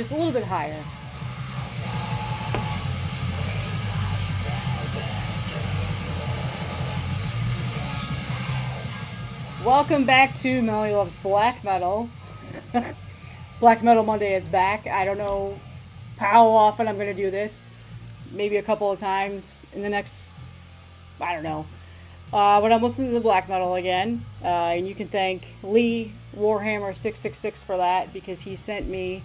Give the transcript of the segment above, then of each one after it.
just a little bit higher. Welcome back to Melody Loves Black Metal. Black Metal Monday is back. I don't know how often I'm going to do this. Maybe a couple of times in the next, I don't know. But I'm listening to the Black Metal again. And you can thank Lee Warhammer 666 for that, because he sent me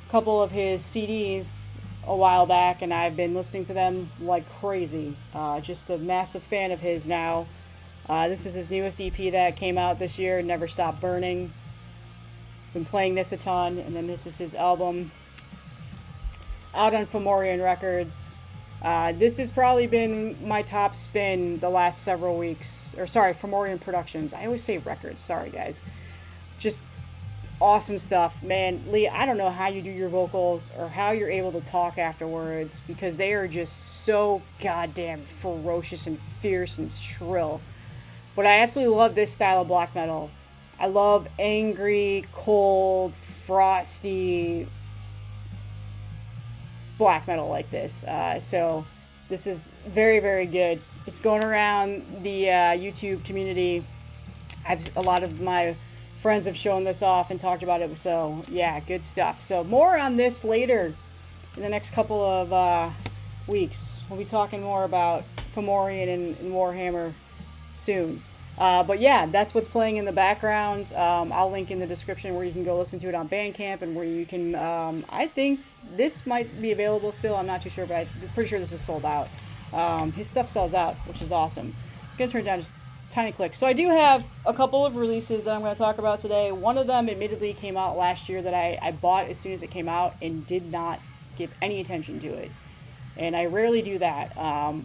a couple of his CDs a while back, and I've been listening to them like crazy. Just a massive fan of his now. This is his newest EP that came out this year, Never Stop Burning. Been playing this a ton, and then this is his album out on Fomorian Records. This has probably been my top spin the last several weeks. Or sorry, Fomorian Productions. I always say records. Sorry, guys. Just awesome stuff. Man, Lee, I don't know how you do your vocals or how you're able to talk afterwards, because they are just so goddamn ferocious and fierce and shrill. But I absolutely love this style of black metal. I love angry, cold, frosty black metal like this. So this is very, very good. It's going around the YouTube community. A lot of my friends have shown this off and talked about it. So yeah, good stuff. So more on this later in the next couple of weeks. We'll be talking more about Fomorian and Warhammer soon. But yeah, that's what's playing in the background. I'll link in the description where you can go listen to it on Bandcamp, and where you can, I think this might be available still. I'm not too sure, but I'm pretty sure this is sold out. His stuff sells out, which is awesome. I'm going to turn it down just a tiny click. So I do have a couple of releases that I'm going to talk about today. One of them admittedly came out last year that I bought as soon as it came out and did not give any attention to it. And I rarely do that,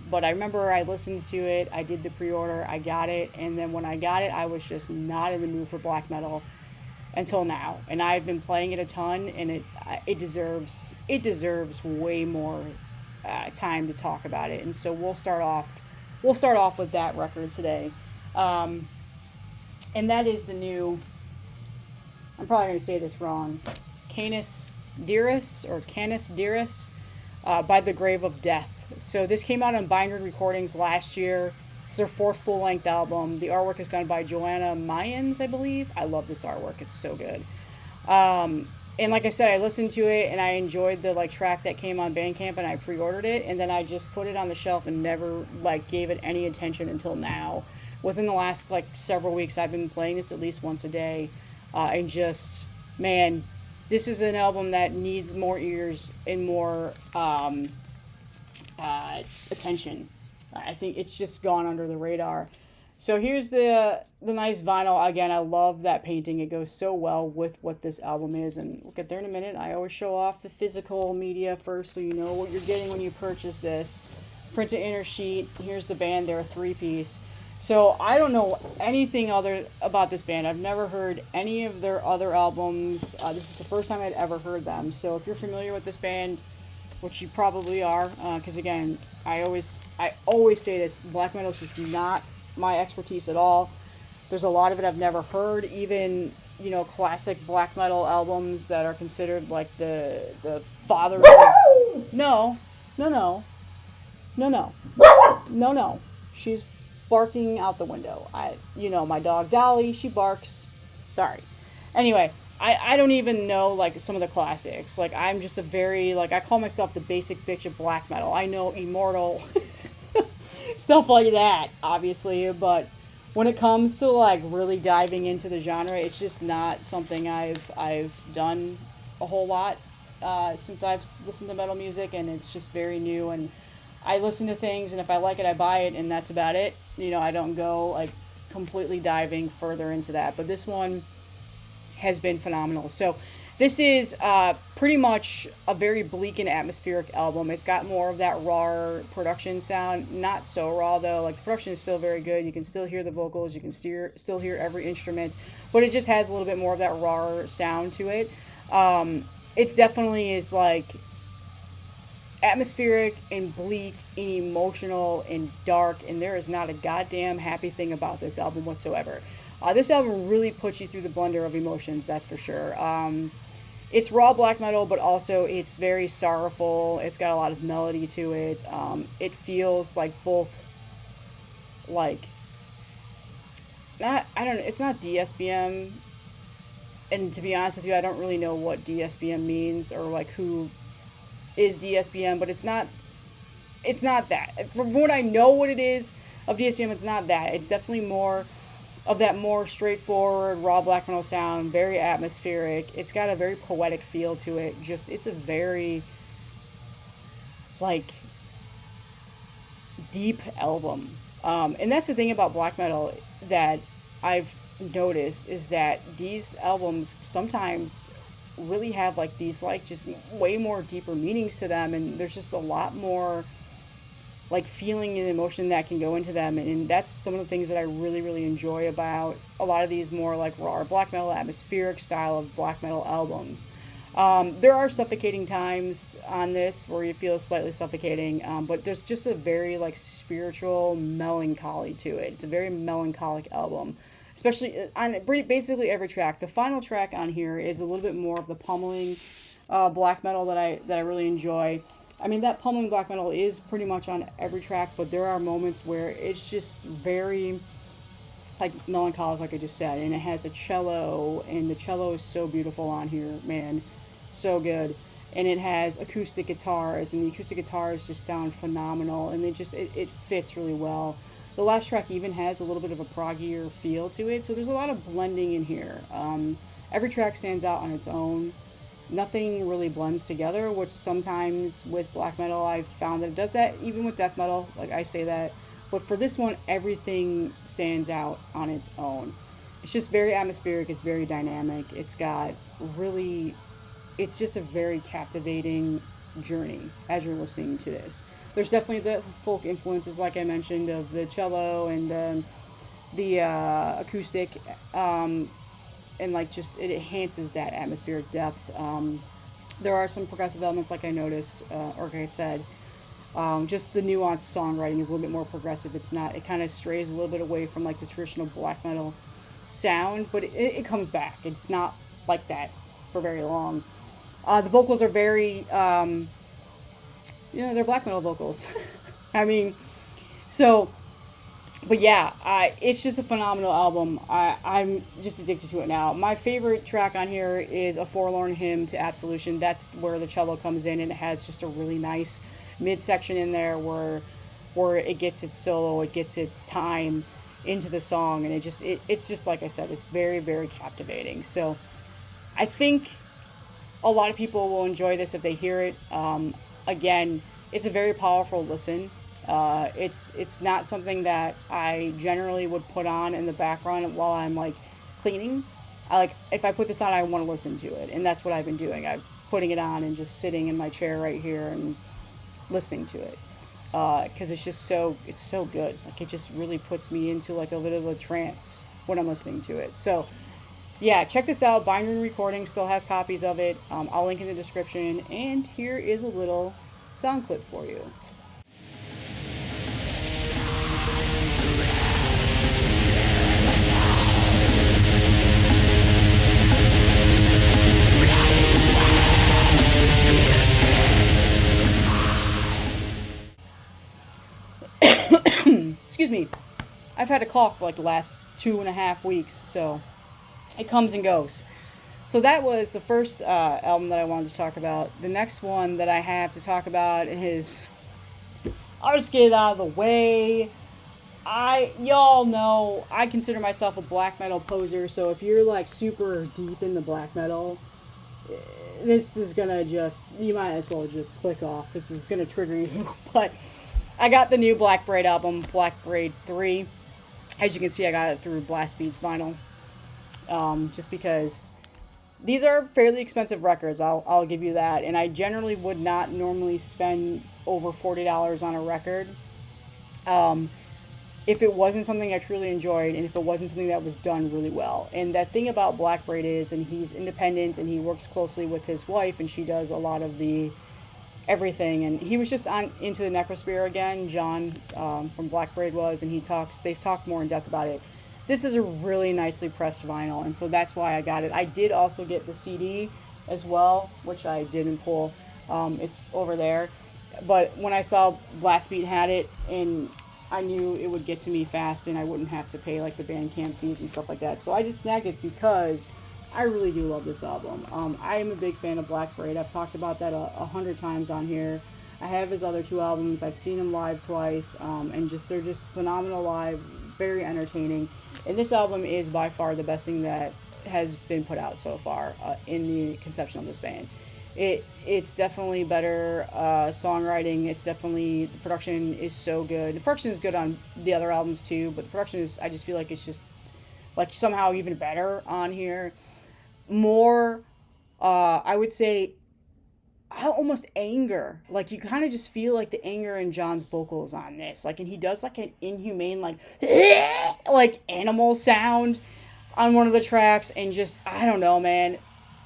but I remember I listened to it, I did the pre-order, I got it, and then when I got it, I was just not in the mood for black metal until now. And I've been playing it a ton, and it deserves way more time to talk about it. And so we'll start off with that record today, and that is the new. I'm probably going to say this wrong, Canis Dirus or Canis Dirus. By the Grave of Death. So this came out on Bindred Recordings last year. It's their fourth full-length album. The artwork is done by Joanna Mayans, I believe. I love this artwork. It's so good. And like I said, I listened to it and I enjoyed the track that came on Bandcamp, and I pre-ordered it, and then I just put it on the shelf and never gave it any attention until now. Within the last several weeks, I've been playing this at least once a day, and just, man, this is an album that needs more ears and more attention. I think it's just gone under the radar. So here's the nice vinyl. Again, I love that painting. It goes so well with what this album is, and we'll get there in a minute. I always show off the physical media first so you know what you're getting when you purchase this. Printed inner sheet. Here's the band. They're a 3-piece. So I don't know anything other about this band. I've never heard any of their other albums. This is the first time I'd ever heard them. So if you're familiar with this band, which you probably are, because again, I always say this: black metal is just not my expertise at all. There's a lot of it I've never heard. Even classic black metal albums that are considered the father of... No. She's barking out the window. My dog Dolly, she barks. Sorry. Anyway, I don't even know some of the classics. I'm just a very I call myself the basic bitch of black metal. I know Immortal stuff like that, obviously, but when it comes to really diving into the genre, it's just not something I've done a whole lot since I've listened to metal music, and it's just very new. And I listen to things, and if I like it, I buy it, and that's about it. I don't go completely diving further into that. But this one has been phenomenal. So this is pretty much a very bleak and atmospheric album. It's got more of that raw production sound. Not so raw, though. The production is still very good. You can still hear the vocals. You can still hear every instrument. But it just has a little bit more of that raw sound to it. It definitely is atmospheric and bleak and emotional and dark, and there is not a goddamn happy thing about this album whatsoever. This album really puts you through the blender of emotions, that's for sure. it's raw black metal, but also it's very sorrowful. It's got a lot of melody to it. It feels like both, like, not, I don't know, it's not DSBM. And to be honest with you, I don't really know what DSBM means, or like who is DSBM, but it's not that. From what I know what it is of DSBM, it's not that. It's definitely more of that more straightforward raw black metal sound, very atmospheric. It's got a very poetic feel to it. Just, it's a very, like, deep album. And that's the thing about black metal that I've noticed, is that these albums sometimes really have like these like just way more deeper meanings to them, and there's just a lot more like feeling and emotion that can go into them, and that's some of the things that I really enjoy about a lot of these more like raw black metal atmospheric style of black metal albums. There are suffocating times on this where you feel slightly suffocating, but there's just a very like spiritual melancholy to it. It's a very melancholic album, especially on basically every track. The final track on here is a little bit more of the pummeling black metal that I really enjoy. I mean, that pummeling black metal is pretty much on every track, but there are moments where it's just very like melancholic, like I just said, and it has a cello, and the cello is so beautiful on here, man, so good. And it has acoustic guitars, and the acoustic guitars just sound phenomenal, and it fits really well. The last track even has a little bit of a proggier feel to it, so there's a lot of blending in here. Every track stands out on its own. Nothing really blends together, which sometimes with black metal I've found that it does that, even with death metal, like I say that. But for this one, everything stands out on its own. It's just very atmospheric, it's very dynamic, it's just a very captivating journey as you're listening to this. There's definitely the folk influences, like I mentioned, of the cello and the acoustic, and like just it enhances that atmospheric depth. There are some progressive elements, like I noticed, or like I said. Just the nuanced songwriting is a little bit more progressive. It kind of strays a little bit away from like the traditional black metal sound, but it comes back. It's not like that for very long. The vocals are very, they're black metal vocals. I mean, so, but yeah, it's just a phenomenal album. I'm just addicted to it now. My favorite track on here is A Forlorn Hymn to Absolution. That's where the cello comes in, and it has just a really nice midsection in there where it gets its solo, it gets its time into the song, and it's just like I said, it's very captivating. So I think a lot of people will enjoy this if they hear it. Again, it's a very powerful listen. It's not something that I generally would put on in the background while I'm like cleaning. If I put this on, I want to listen to it, and that's what I've been doing. I'm putting it on and just sitting in my chair right here and listening to it, because it's so good. Like, it just really puts me into like a bit of a trance when I'm listening to it. So yeah, check this out. Binder and Recording still has copies of it. I'll link in the description, and here is a little sound clip for you. Excuse me. I've had a cough for like the last 2.5 weeks, so it comes and goes. So that was the first album that I wanted to talk about. The next one that I have to talk about is, I'll just get it out of the way. Y'all know I consider myself a black metal poser, so if you're like super deep into black metal, this is gonna you might as well just click off. This is gonna trigger you. But I got the new Blackbraid album, Blackbraid 3. As you can see, I got it through Blast Beats vinyl. Just because these are fairly expensive records, I'll give you that. And I generally would not normally spend over $40 on a record if it wasn't something I truly enjoyed, and if it wasn't something that was done really well. And that thing about Blackbraid is, and he's independent, and he works closely with his wife, and she does a lot of the everything. And he was just on Into the Necrosphere again, John from Blackbraid was, and they've talked more in depth about it. This is a really nicely pressed vinyl, and so that's why I got it. I did also get the CD as well, which I didn't pull. It's over there. But when I saw Blast Beat had it, and I knew it would get to me fast and I wouldn't have to pay like the Bandcamp fees and stuff like that. So I just snagged it because I really do love this album. I am a big fan of Blackbraid. I've talked about that 100 times on here. I have his other 2 albums. I've seen him live twice, and they're just phenomenal live, very entertaining. And this album is by far the best thing that has been put out so far in the conception of this band. It's definitely better songwriting. It's definitely, the production is so good. The production is good on the other albums too, but the production is, I just feel like it's just like somehow even better on here. More, I would say, almost anger. Like you kind of just feel like the anger in John's vocals on this. Like, and he does like an inhumane like animal sound on one of the tracks, and just, I don't know, man.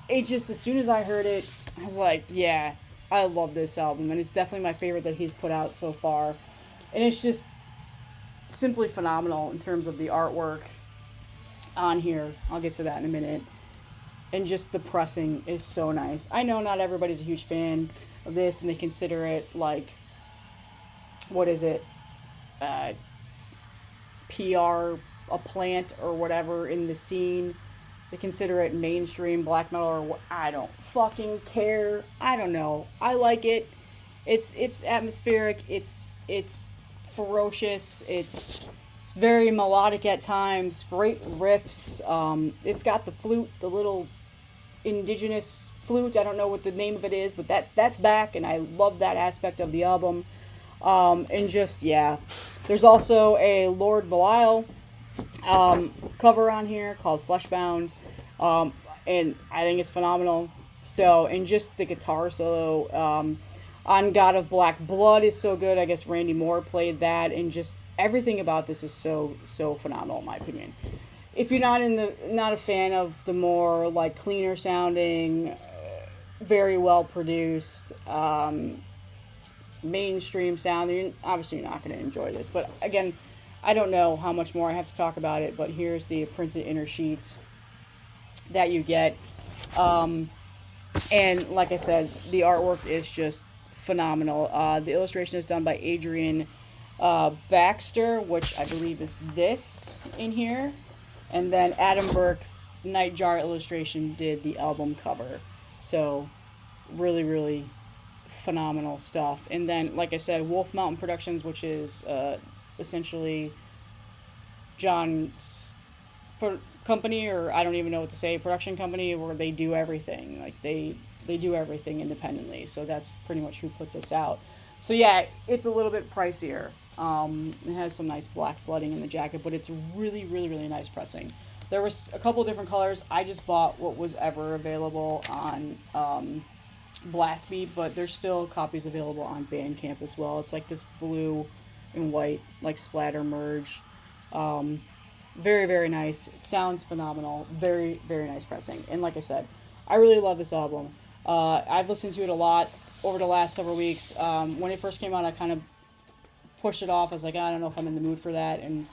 It just, as soon as I heard it, I was like, yeah, I love this album, and it's definitely my favorite that he's put out so far. And it's just simply phenomenal in terms of the artwork on here. I'll get to that in a minute. And just the pressing is so nice. I know not everybody's a huge fan of this, and they consider it like, what is it? PR, a plant or whatever in the scene. They consider it mainstream black metal or what. I don't fucking care. I don't know. I like it. It's atmospheric. It's ferocious. It's very melodic at times. Great riffs. It's got the flute, the little indigenous flute. I don't know what the name of it is, but that's back, and I love that aspect of the album. And just, yeah. There's also a Lord Belial cover on here called Fleshbound, and I think it's phenomenal. So, and just the guitar solo on God of Black Blood is so good. I guess Randy Moore played that, and just everything about this is so phenomenal in my opinion. If you're not a fan of the more like cleaner sounding, very well produced, mainstream sound, obviously you're not going to enjoy this. But again, I don't know how much more I have to talk about it, but here's the printed inner sheets that you get. And like I said, the artwork is just phenomenal. The illustration is done by Adrian Baxter, which I believe is this in here. And then Adam Burke, Nightjar Illustration, did the album cover. So really, really phenomenal stuff. And then, like I said, Wolf Mountain Productions, which is essentially John's company, or I don't even know what to say, production company, where they do everything. Like they do everything independently. So that's pretty much who put this out. So yeah, it's a little bit pricier. It has some nice black flooding in the jacket, but it's really, really, really nice pressing. There was a couple different colors. I just bought what was ever available on Blast Beat, but there's still copies available on Bandcamp as well. It's like this blue and white, like splatter merge. Very, very nice. It sounds phenomenal. Very, very nice pressing. And like I said, I really love this album. I've listened to it a lot over the last several weeks. When it first came out, I kind of pushed it off. I was like, I don't know if I'm in the mood for that. And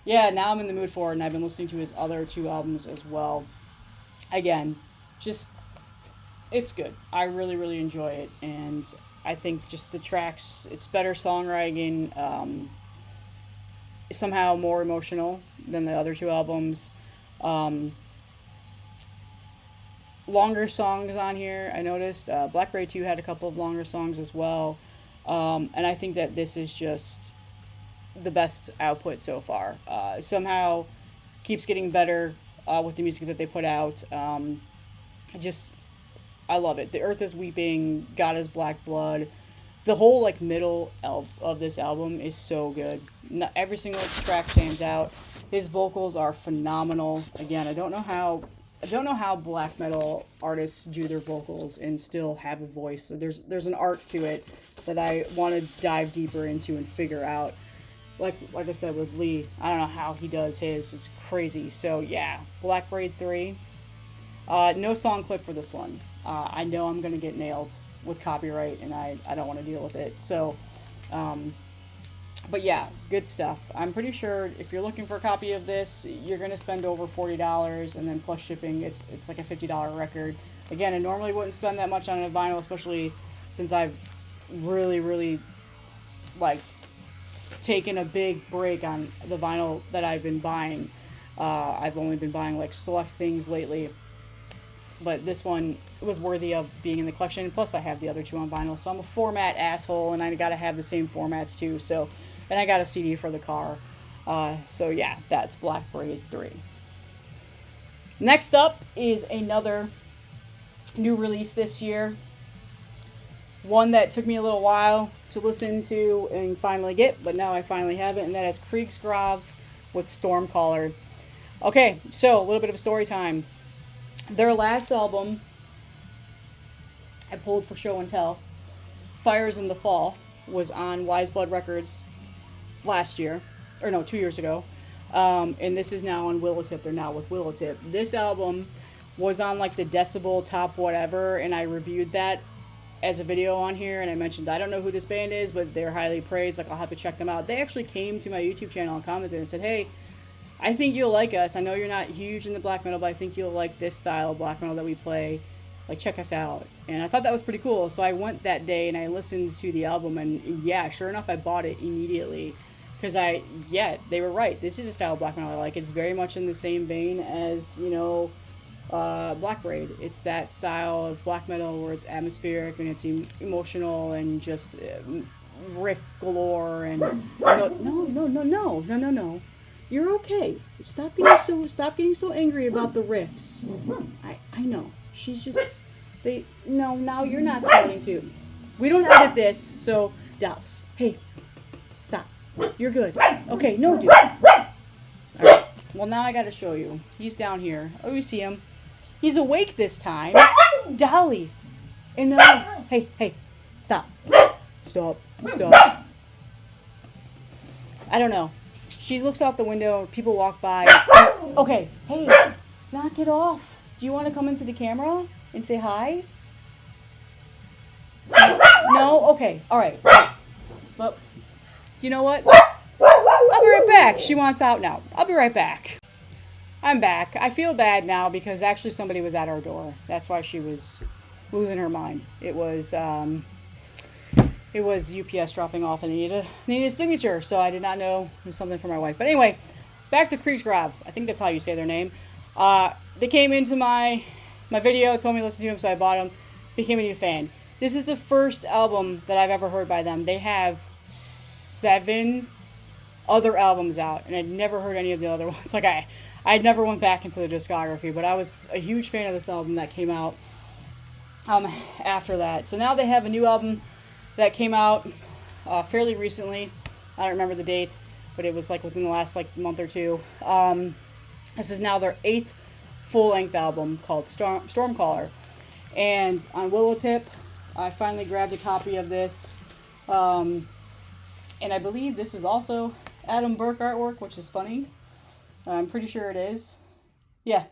yeah, now I'm in the mood for it, and I've been listening to his other 2 albums as well. Again, just, it's good. I really, really enjoy it. And I think just the tracks, it's better songwriting, somehow more emotional than the other 2 albums. Longer songs on here, I noticed. Blackbraid 2 had a couple of longer songs as well. And I think that this is just the best output so far. Somehow keeps getting better with the music that they put out. I love it. The Earth is Weeping, God is Black Blood. The whole like middle of this album is so good. Every single track stands out. His vocals are phenomenal. Again, I don't know how black metal artists do their vocals and still have a voice. So there's an art to it that I want to dive deeper into and figure out. Like I said with Lee, I don't know how he does his. It's crazy. So yeah, Blackbraid 3. No song clip for this one. I know I'm gonna get nailed with copyright, and I don't want to deal with it. So, but yeah, good stuff. I'm pretty sure if you're looking for a copy of this, you're gonna spend over $40, and then plus shipping, it's like a $50 record. Again, I normally wouldn't spend that much on a vinyl, especially since I've really like taken a big break on the vinyl that I've been buying. I've only been buying like select things lately, but this one was worthy of being in the collection. Plus, I have the other two on vinyl, so I'm a format asshole, and I gotta have the same formats too. So, and I got a CD for the car. So yeah, that's Blackbraid 3. Next up is another new release this year. One that took me a little while to listen to and finally get, but now I finally have it, and that is Krigsgrav with Stormcaller. Okay, so a little bit of story time. Their last album, I pulled for show and tell, Fires in the Fall, was on Wise Blood Records last year, or no, 2 years ago. And this is now on Willowtip. They're now with Willowtip. This album was on like the Decibel Top Whatever, and I reviewed that as a video on here, and I mentioned I don't know who this band is, but they're highly praised. Like, I'll have to check them out. They actually came to my YouTube channel and commented and said, hey, I think you'll like us. I know you're not huge in the black metal, but I think you'll like this style of black metal that we play. Like, check us out. And I thought that was pretty cool. So I went that day and I listened to the album, and yeah, sure enough, I bought it immediately. Because they were right. This is a style of black metal I like. It's very much in the same vein as, Blackbraid. It's that style of black metal where it's atmospheric and it's emotional and just riff galore and no. You're okay. Stop getting so angry about the riffs. I know. She's just now you're not starting to. We don't edit this, so Dallas. Hey, stop. You're good. Okay, no dude. Alright. Well, now I gotta show you. He's down here. Oh, you see him. He's awake this time. Dolly. And hey. Stop. I don't know. She looks out the window. People walk by. Okay. Hey. Knock it off. Do you want to come into the camera and say hi? No? Okay. Alright. But, you know what? I'll be right back. She wants out now. I'll be right back. I'm back. I feel bad now because actually somebody was at our door. That's why she was losing her mind. It was UPS dropping off and needed a signature, so I did not know it was something for my wife. But anyway, back to Krigsgrav. I think that's how you say their name. They came into my video, told me to listen to them, so I bought them. Became a new fan. This is the first album that I've ever heard by them. They have 7 other albums out, and I'd never heard any of the other ones. Like I never went back into the discography, but I was a huge fan of this album that came out after that. So now they have a new album that came out fairly recently. I don't remember the date, but it was like within the last month or two. This is now their 8th full-length album called Stormcaller. And on Willowtip, I finally grabbed a copy of this. And I believe this is also Adam Burke artwork, which is funny. I'm pretty sure it is. Yeah,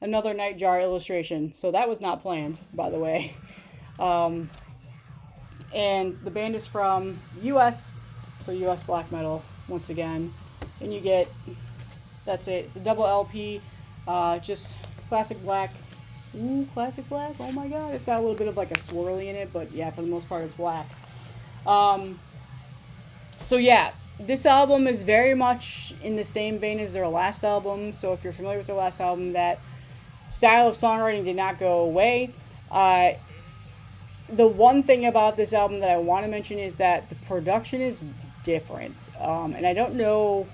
another Nightjar illustration. So that was not planned, by the way. And the band is from US, so US black metal, once again. And you get, that's it. It's a double LP, just classic black. Ooh, classic black, oh my god. It's got a little bit of like a swirly in it, but yeah, for the most part it's black. So yeah, this album is very much in the same vein as their last album. So if you're familiar with their last album, that style of songwriting did not go away. The one thing about this album that I want to mention is that the production is different. And I don't know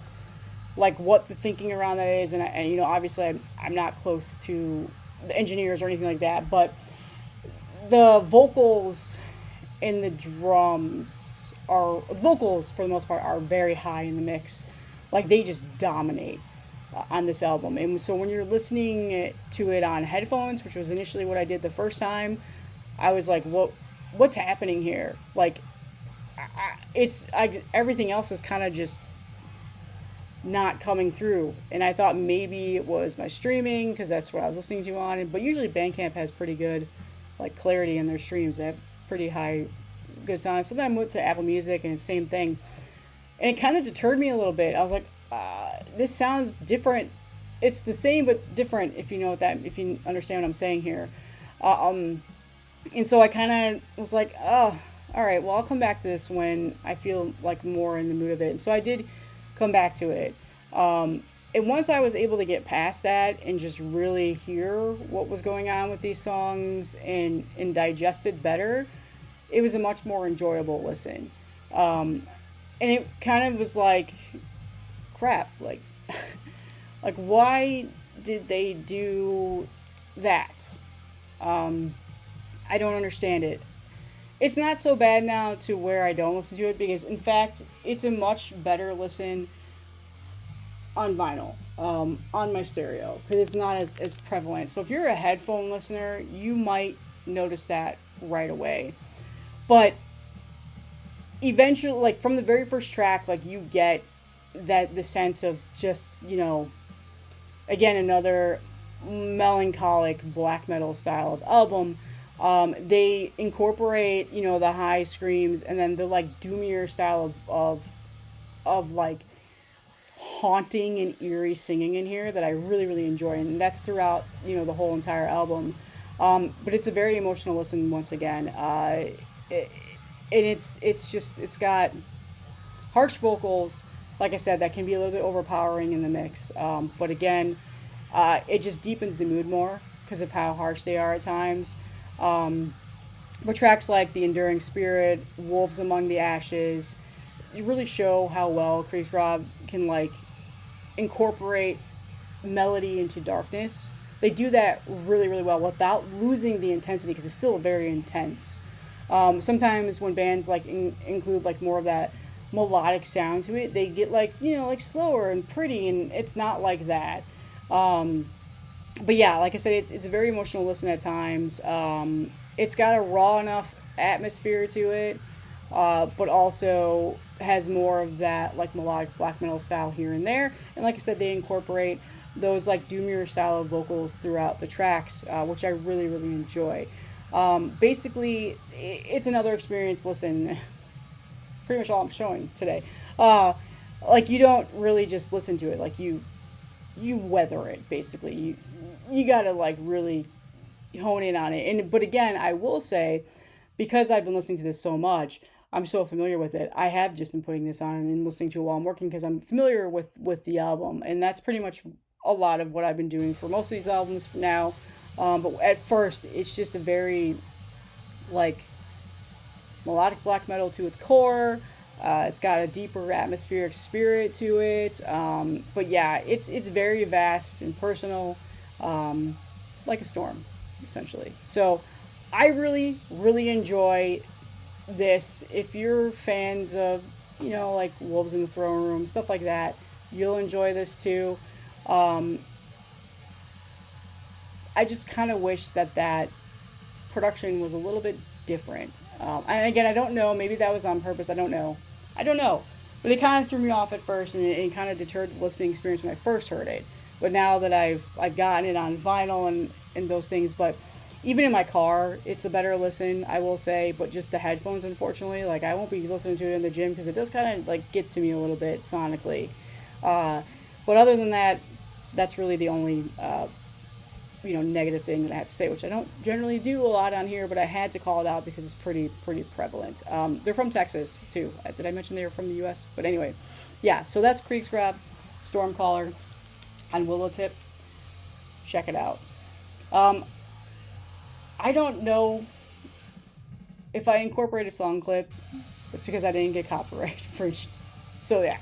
what the thinking around that is. And obviously I'm not close to the engineers or anything like that, but the vocals and the drums vocals for the most part are very high in the mix. Like, they just dominate on this album. And so when you're listening to it on headphones, which was initially what I did the first time, I was like, what's happening here? Like, everything else is kind of just not coming through. And I thought maybe it was my streaming, because that's what I was listening to on it. But usually Bandcamp has pretty good clarity in their streams. They have pretty high good sound. So then I went to Apple Music, and it's the same thing. And it kind of deterred me a little bit. I was like, this sounds different. It's the same but different, if you understand what I'm saying here. And so I kind of was like, oh, all right, well, I'll come back to this when I feel like more in the mood of it. And so I did come back to it. And once I was able to get past that and just really hear what was going on with these songs and digest it better, it was a much more enjoyable listen. And it kind of was like, crap, like why did they do that? I don't understand it. It's not so bad now to where I don't listen to it because, in fact, it's a much better listen on vinyl, on my stereo, because it's not as prevalent. So if you're a headphone listener, you might notice that right away. But eventually, like from the very first track, like you get that the sense of just, again, another melancholic black metal style of album. They incorporate, the high screams and then the like doomier style of like haunting and eerie singing in here that I really, really enjoy. And that's throughout, the whole entire album. But it's a very emotional listen once again. And it's got harsh vocals, like I said, that can be a little bit overpowering in the mix. But again, it just deepens the mood more because of how harsh they are at times. But tracks like The Enduring Spirit, Wolves Among the Ashes, you really show how well Krigsgrav can like incorporate melody into darkness. They do that really, really well without losing the intensity because it's still very intense. Sometimes when bands like include like more of that melodic sound to it, they get like like slower and pretty, and it's not like that. But yeah, like I said, it's a very emotional listen at times. It's got a raw enough atmosphere to it, but also has more of that like melodic black metal style here and there. And like I said, they incorporate those like doomier style of vocals throughout the tracks, which I really, really enjoy. Basically, it's another experience listen. Pretty much all I'm showing today. Like you don't really just listen to it. Like you weather it basically. You gotta like really hone in on it. But again, I will say, because I've been listening to this so much, I'm so familiar with it. I have just been putting this on and listening to it while I'm working because I'm familiar with the album, and that's pretty much a lot of what I've been doing for most of these albums now. But at first, it's just a very like melodic black metal to its core. It's got a deeper atmospheric spirit to it. But yeah, it's very vast and personal, like a storm, essentially. So I really, really enjoy this. If you're fans of, like Wolves in the Throne Room, stuff like that, you'll enjoy this too. I just kind of wish that production was a little bit different. And again, I don't know. Maybe that was on purpose. I don't know. But it kind of threw me off at first, and it kind of deterred the listening experience when I first heard it. But now that I've gotten it on vinyl and those things, but even in my car, it's a better listen, I will say. But just the headphones, unfortunately, like I won't be listening to it in the gym because it does kind of like get to me a little bit sonically. But other than that, that's really the only negative thing that I have to say, which I don't generally do a lot on here, but I had to call it out because it's pretty prevalent. They're from Texas too. Did I mention they were from the U.S.? But anyway, yeah. So that's Krigsgrav, Stormcaller on Willowtip. Check it out. I don't know if I incorporate a song clip. It's because I didn't get copyright infringed. So yeah.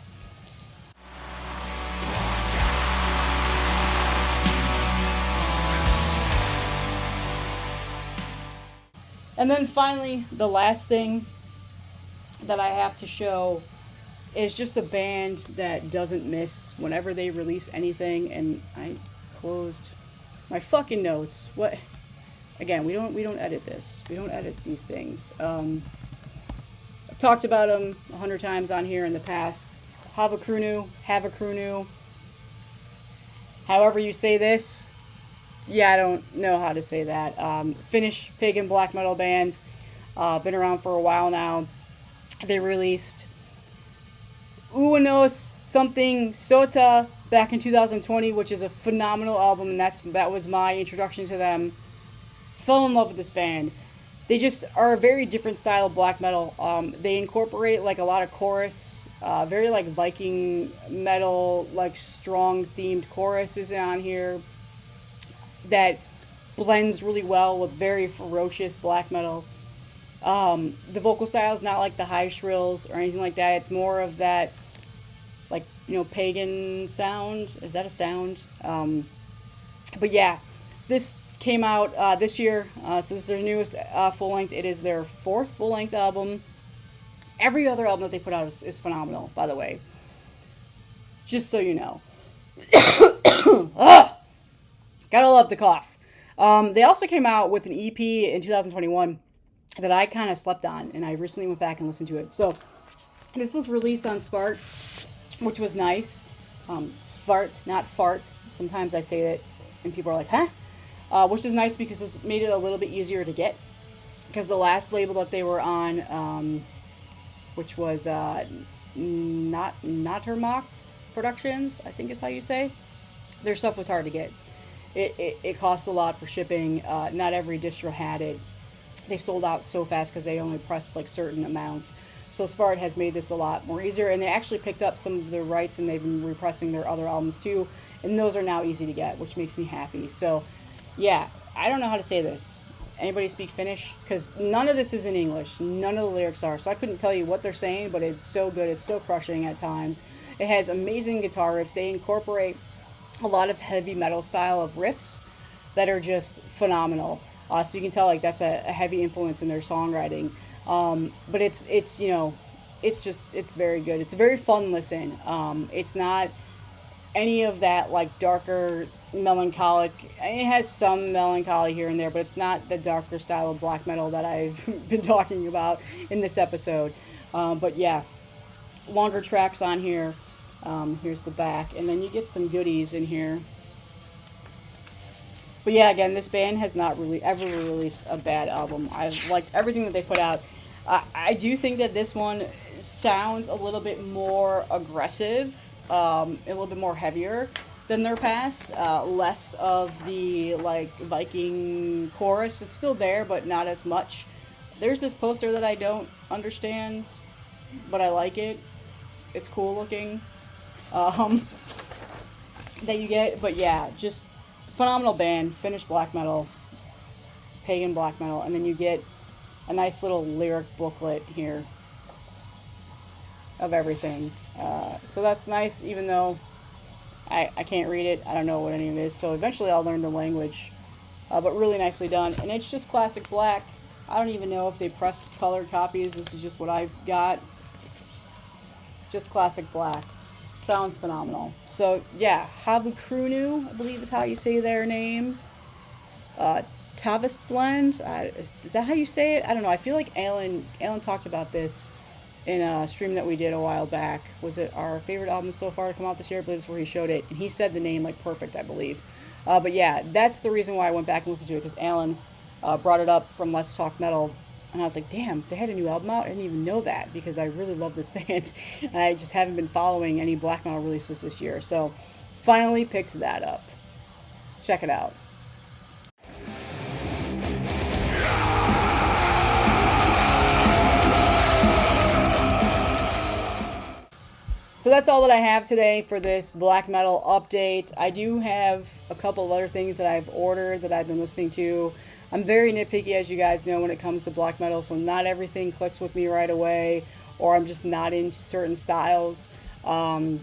And then finally, the last thing that I have to show is just a band that doesn't miss whenever they release anything. And I closed my fucking notes. What? Again, we don't edit this. We don't edit these things. I've talked about them 100 times on here in the past. Havukruunu. However you say this. Yeah, I don't know how to say that. Finnish pagan black metal band. Been around for a while now. They released Uanos something Sota back in 2020, which is a phenomenal album, and that was my introduction to them. fell in love with this band. They just are a very different style of black metal. They incorporate like a lot of chorus, very like Viking metal, like strong themed choruses on here that blends really well with very ferocious black metal. The vocal style is not like the high shrills or anything like that. It's more of that, like, pagan sound. Is that a sound? But yeah, this came out this year, so this is their newest full length. It is their 4th full length album. Every other album that they put out is phenomenal, by the way. Just so you know. Ugh! Gotta love the cough. They also came out with an EP in 2021 that I kind of slept on, and I recently went back and listened to it. So this was released on Svart, which was nice. Svart, not fart. Sometimes I say it, and people are like, huh? Which is nice because it's made it a little bit easier to get. Because the last label that they were on, which was Nattermacht Productions, I think is how you say, their stuff was hard to get. It cost a lot for shipping. Not every distro had it. They sold out so fast because they only pressed like certain amounts. So Svart has made this a lot more easier, and they actually picked up some of their rights, and they've been repressing their other albums too, and those are now easy to get, which makes me happy. So yeah, I don't know how to say this. Anybody speak Finnish? Because none of this is in English. None of the lyrics are. So I couldn't tell you what they're saying, but it's so good. It's so crushing at times. It has amazing guitar riffs. They incorporate a lot of heavy metal style of riffs that are just phenomenal. So you can tell like that's a heavy influence in their songwriting. But it's very good. It's a very fun listen. It's not any of that like darker melancholic. It has some melancholy here and there, but it's not the darker style of black metal that I've been talking about in this episode. But yeah, longer tracks on here. Here's the back, and then you get some goodies in here. But yeah, again, this band has not really ever released a bad album. I've liked everything that they put out. I do think that this one sounds a little bit more aggressive, a little bit more heavier than their past. Less of the like Viking chorus. It's still there, but not as much. There's this poster that I don't understand, but I like it. It's cool looking. That you get, but yeah, just phenomenal band, Finnish black metal, pagan black metal, and then you get a nice little lyric booklet here of everything. So that's nice, even though I can't read it. I don't know what any of it is, so eventually I'll learn the language. But really nicely done, and it's just classic black. I don't even know if they pressed colored copies. This is just what I've got. Just classic black. Sounds phenomenal. So yeah, Havukruunu, I believe is how you say their name. Tavistland, is that how you say it? I don't know. I feel like Alan talked about this in a stream that we did a while back. Was it our favorite album so far to come out this year? I believe it's where he showed it, and he said the name like perfect, I believe. But yeah, that's the reason why I went back and listened to it, because Alan brought it up from Let's Talk Metal. And I was like, damn, they had a new album out? I didn't even know that, because I really love this band. And I just haven't been following any black metal releases this year. So finally picked that up. Check it out. So that's all that I have today for this black metal update. I do have a couple of other things that I've ordered that I've been listening to. I'm very nitpicky, as you guys know, when it comes to black metal, so not everything clicks with me right away, or I'm just not into certain styles. So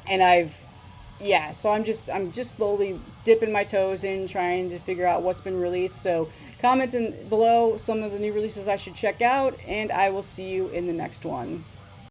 I'm just slowly dipping my toes in, trying to figure out what's been released. So comment below some of the new releases I should check out, and I will see you in the next one.